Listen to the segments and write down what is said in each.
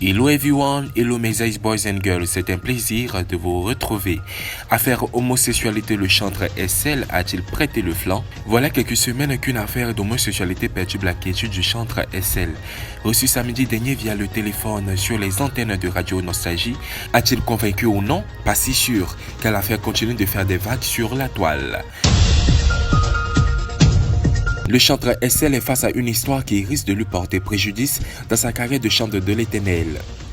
Hello everyone, hello mes Ice Boys and Girls, c'est un plaisir de vous retrouver. Affaire homosexualité, le chanteur SL a-t-il prêté le flanc? Voilà quelques semaines qu'une affaire d'homosexualité perturbe la quiétude du chanteur SL. Reçu samedi dernier via le téléphone sur les antennes de Radio Nostalgie, a-t-il convaincu ou non? Pas si sûr, car l'affaire continue de faire des vagues sur la toile. Le chanteur SL est face à une histoire qui risque de lui porter préjudice dans sa carrière de chanteur de l'Éternel.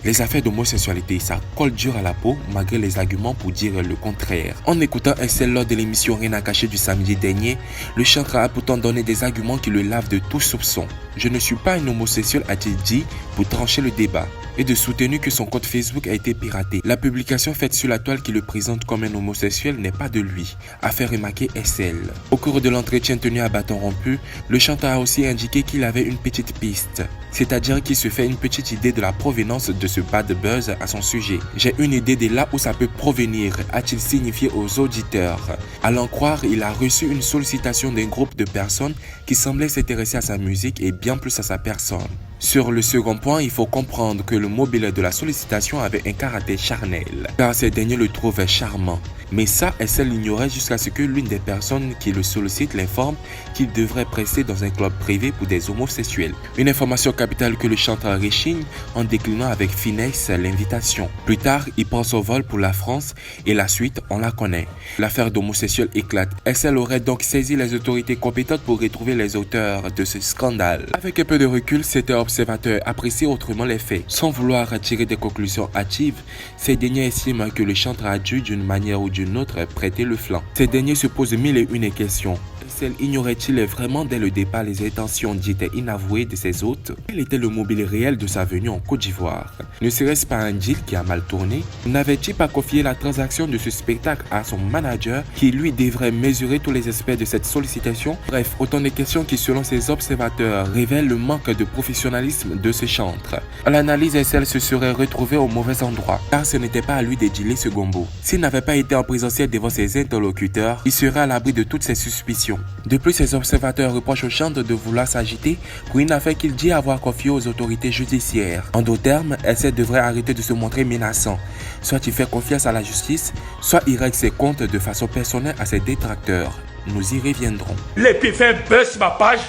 Les affaires d'homosexualité, ça colle dur à la peau malgré les arguments pour dire le contraire. En écoutant SL lors de l'émission Rien à cacher du samedi dernier, le chanteur a pourtant donné des arguments qui le lavent de tout soupçon. Je ne suis pas un homosexuel, a-t-il dit, pour trancher le débat, et de soutenir que son compte Facebook a été piraté. La publication faite sur la toile qui le présente comme un homosexuel n'est pas de lui, a fait remarquer SL. Au cours de l'entretien tenu à bâton rompu, le chanteur a aussi indiqué qu'il avait une petite piste, c'est-à-dire qu'il se fait une petite idée de la provenance de ce bad buzz à son sujet. J'ai une idée de là où ça peut provenir, a-t-il signifié aux auditeurs. À l'en croire, il a reçu une sollicitation d'un groupe de personnes qui semblaient s'intéresser à sa musique et bien plus à sa personne. Sur le second point, il faut comprendre que le mobile de la sollicitation avait un caractère charnel, car ces derniers le trouvaient charmant. Mais ça, SL l'ignorait jusqu'à ce que l'une des personnes qui le sollicite l'informe qu'il devrait presser dans un club privé pour des homosexuels. Une information capitale que le chanteur réchigne en déclinant avec finesse l'invitation. Plus tard, il pense au vol pour la France et la suite, on la connaît. L'affaire d'homosexuels éclate. SL aurait donc saisi les autorités compétentes pour retrouver les auteurs de ce scandale. Avec un peu de recul, c'était observateur apprécie autrement les faits. Sans vouloir tirer des conclusions hâtives, ces derniers estiment que le chanteur a dû d'une manière ou d'une autre prêter le flanc. Ces derniers se posent mille et une questions. SL ignorait-il vraiment dès le départ les intentions dites inavouées de ses hôtes? Quel était le mobile réel de sa venue en Côte d'Ivoire? Ne serait-ce pas un deal qui a mal tourné? N'avait-il pas confié la transaction de ce spectacle à son manager qui lui devrait mesurer tous les aspects de cette sollicitation? Bref, autant de questions qui selon ses observateurs révèlent le manque de professionnalisme de ce chanteur. À l'analyse, SL se serait retrouvé au mauvais endroit car ce n'était pas à lui de dealer ce gombo. S'il n'avait pas été en présentiel devant ses interlocuteurs, il serait à l'abri de toutes ses suspicions. De plus, ses observateurs reprochent au chanteur de vouloir s'agiter pour une affaire qu'il dit avoir confiée aux autorités judiciaires. En d'autres termes, SL devrait arrêter de se montrer menaçant. Soit il fait confiance à la justice, soit il règle ses comptes de façon personnelle à ses détracteurs. Nous y reviendrons. Les puis fait un buzz sur ma page,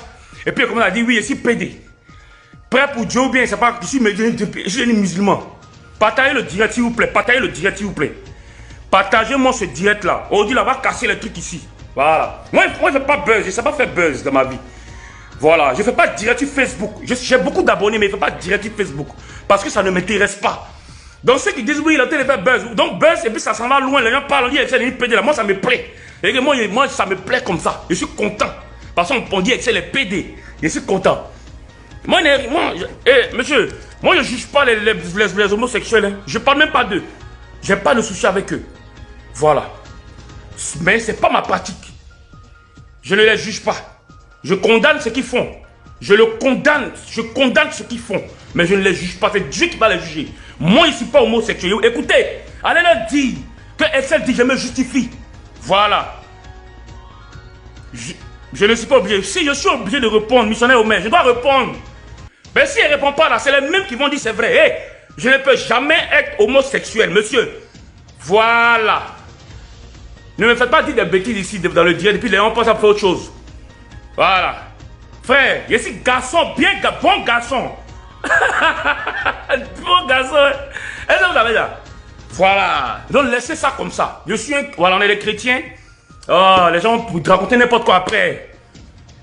et puis comme on a dit, oui, je suis pédé. Prêt pour Dieu ou bien, c'est pas que je suis musulman. Partagez le direct s'il vous plaît, partagez le direct s'il vous plaît. Partagez-moi ce direct là. On dit là, on va casser les trucs ici. Voilà. Moi je ne fais pas buzz, je ne sais pas faire buzz dans ma vie. Voilà, je ne fais pas direct sur Facebook. J'ai beaucoup d'abonnés, mais je ne fais pas direct sur Facebook. Parce que ça ne m'intéresse pas. Donc ceux qui disent oui, il a en train de faire buzz. Donc buzz, et puis ça s'en va loin, les gens parlent, on dit Excel est pédé là. Moi ça me plaît. Et moi ça me plaît comme ça. Je suis content. Parce qu'on dit Excel est pédé. Je suis content. Monsieur, moi je ne juge pas les homosexuels. Hein. Je ne parle même pas d'eux. Je n'ai pas de souci avec eux. Voilà. Mais ce n'est pas ma pratique. Je ne les juge pas. Je condamne ce qu'ils font. Je condamne ce qu'ils font. Mais je ne les juge pas. C'est Dieu qui va les juger. Moi, je ne suis pas homosexuel. Écoutez, allez leur dire que SL dit je me justifie. Voilà. Je ne suis pas obligé. Si je suis obligé de répondre, missionnaire au maire, je dois répondre. Mais si elle ne répond pas là, c'est les mêmes qui vont dire c'est vrai. Hey, je ne peux jamais être homosexuel, monsieur. Voilà. Ne me faites pas dire des bêtises ici dans le direct, et puis les gens pensent à faire autre chose. Voilà. Frère, je suis garçon, bon garçon. Bon garçon. Est-ce que vous avez là? Voilà. Donc laissez ça comme ça. Voilà, on est des chrétiens. Oh, les gens pour raconter n'importe quoi après.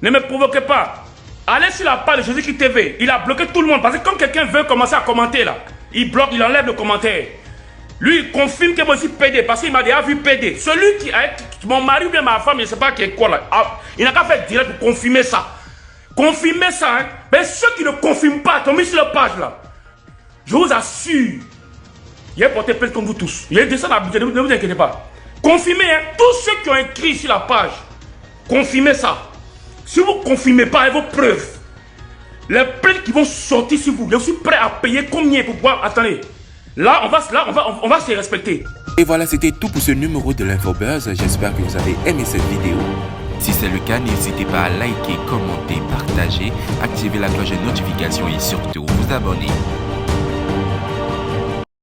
Ne me provoquez pas. Allez sur la page de Jésus-Christ TV. Il a bloqué tout le monde. Parce que quand quelqu'un veut commencer à commenter là, il bloque, il enlève le commentaire. Lui, il confirme que moi aussi pédé, parce qu'il m'a déjà vu pédé. Celui qui a été, mon mari ou bien ma femme, je ne sais pas qui est quoi là, il n'a qu'à faire direct pour confirmer ça. Confirmer ça, hein. Mais ceux qui ne confirment pas, tombez sur la page là. Je vous assure, il a porté plainte comme vous tous. Il y a des ça d'habitude, ne vous inquiétez pas. Confirmez, hein. Tous ceux qui ont écrit sur la page, confirmez ça. Si vous ne confirmez pas avec vos preuves, les plaintes qui vont sortir sur vous, je suis prêt à payer combien pour pouvoir. Attendez. Là, on va se respecter. Et voilà, c'était tout pour ce numéro de l'Infobuzz. J'espère que vous avez aimé cette vidéo. Si c'est le cas, n'hésitez pas à liker, commenter, partager, activer la cloche de notification et surtout vous abonner.